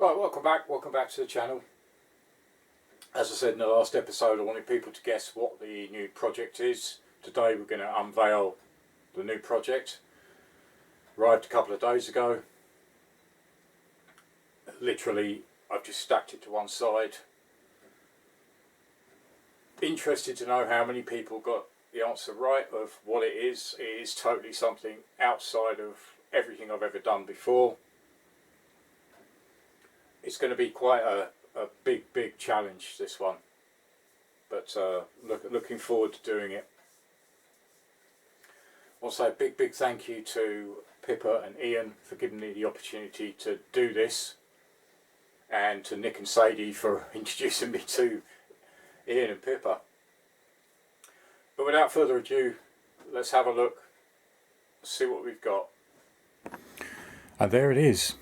Right, welcome back to the channel. As I said in the last episode, I wanted people to guess what the new project is. Today we're going to unveil the new project. Arrived a couple of days ago. Literally, I've just stacked it to one side. Interested to know how many people got the answer right of what it is. It is totally something outside of everything I've ever done before. It's going to be quite a big challenge, this one, but looking forward to doing it. Also, a big thank you to Pippa and Ian for giving me the opportunity to do this, and to Nick and Sadie for introducing me to Ian and Pippa. But without further ado, let's have a look, see what we've got. And there it is.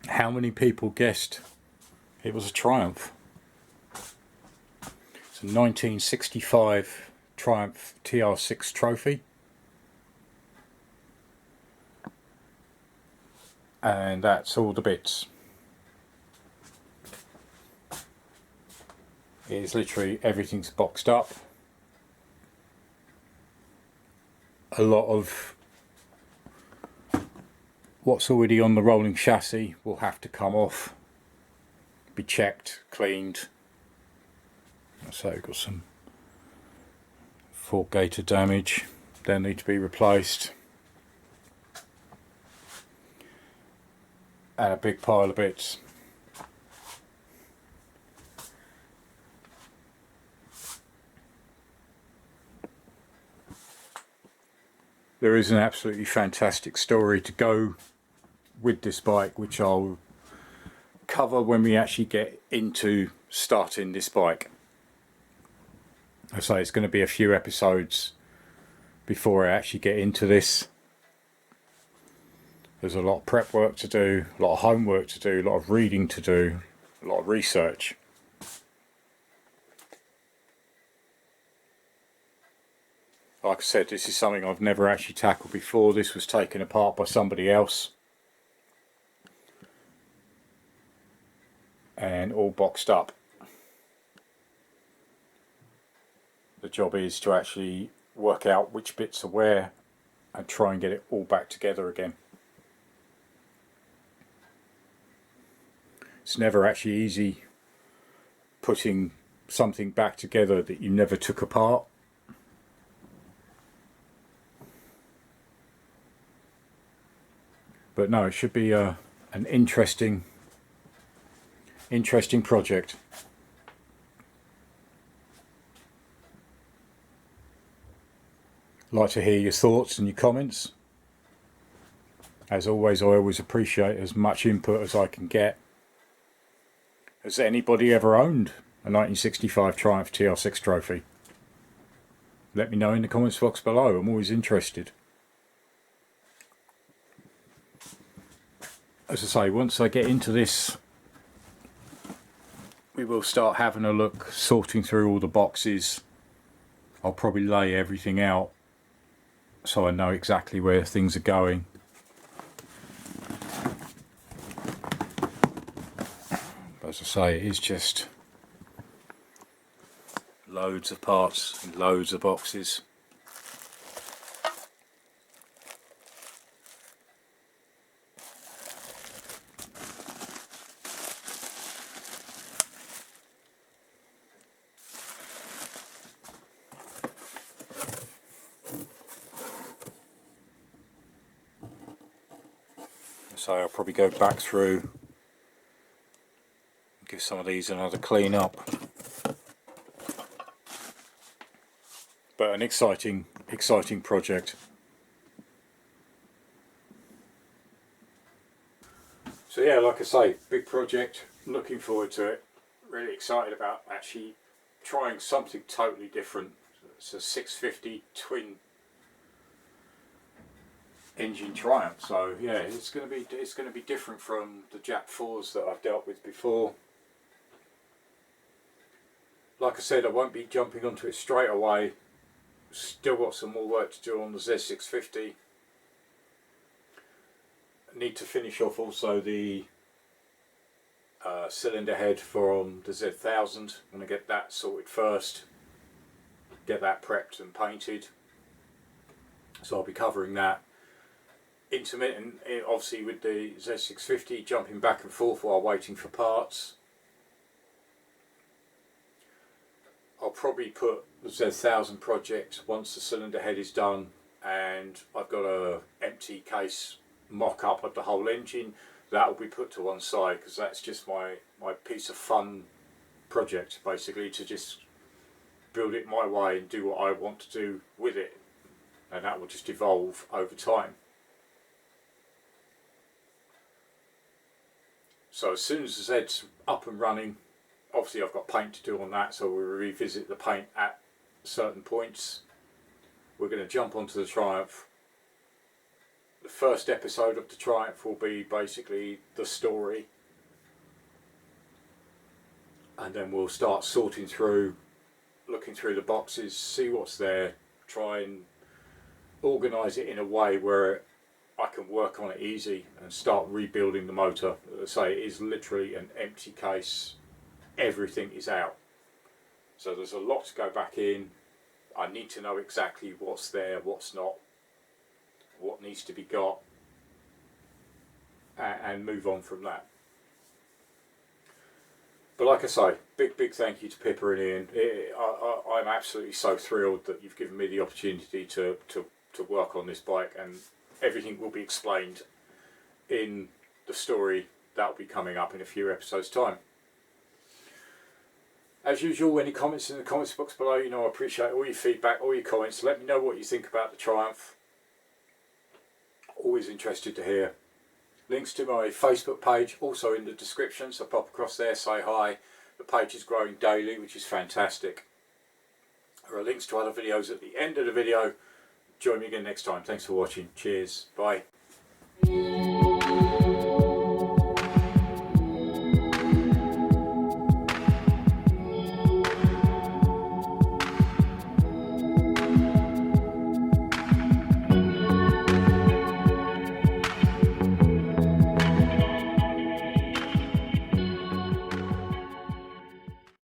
How many people guessed it was a Triumph? It's a 1965 Triumph TR6 trophy. And that's all the bits. It is literally everything's boxed up. A lot of what's already on the rolling chassis will have to come off, be checked, cleaned. So we've got some fork gaiter damage, they need to be replaced, and a big pile of bits. There is an absolutely fantastic story to go with this bike, which I'll cover when we actually get into starting this bike. I say it's going to be a few episodes before I actually get into this. There's a lot of prep work to do, a lot of homework to do, a lot of reading to do, a lot of research. Like I said, this is something I've never actually tackled before. This was taken apart by somebody else and all boxed up. The job is to actually work out which bits are where and try and get it all back together again. It's never actually easy putting something back together that you never took apart. But no, it should be an interesting project. Like to hear your thoughts and your comments. As always, I always appreciate as much input as I can get. Has anybody ever owned a 1965 Triumph TR6 trophy? Let me know in the comments box below. I'm always interested. As I say, once I get into this, we will start having a look, sorting through all the boxes. I'll probably lay everything out so I know exactly where things are going. But as I say, it is just loads of parts and loads of boxes. So I'll probably go back through, give some of these another clean up. But an exciting project. So yeah, like I say, big project, looking forward to it. Really excited about actually trying something totally different. It's a 650 twin engine Triumph, so yeah, it's going to be different from the Jap 4s that I've dealt with before. Like I said, I won't be jumping onto it straight away. Still got some more work to do on the Z650. I need to finish off also the cylinder head from the Z1000. I'm going to get that sorted first, get that prepped and painted, so I'll be covering that. Intermittent, obviously, with the Z650, jumping back and forth while waiting for parts. I'll probably put the Z1000 project, once the cylinder head is done and I've got a empty case mock-up of the whole engine, that will be put to one side, because that's just my piece of fun project, basically, to just build it my way and do what I want to do with it, and that will just evolve over time. So as soon as the Z's up and running, obviously I've got paint to do on that, so we'll revisit the paint at certain points. We're going to jump onto the Triumph. The first episode of the Triumph will be basically the story, and then we'll start sorting through, looking through the boxes, see what's there, try and organise it in a way where I can work on it easy and start rebuilding the motor. As I say, it is literally an empty case. Everything is out. So there's a lot to go back in. I need to know exactly what's there, what's not, what needs to be got, and move on from that. But like I say, big thank you to Pippa and Ian. I'm absolutely so thrilled that you've given me the opportunity to work on this bike, and everything will be explained in the story that will be coming up in a few episodes' time. As usual, any comments in the comments box below, you know I appreciate all your feedback, all your comments. Let me know what you think about the Triumph. Always interested to hear. Links to my Facebook page also in the description, so pop across there, say hi. The page is growing daily, which is fantastic. There are links to other videos at the end of the video. Join me again next time. Thanks for watching. Cheers. Bye.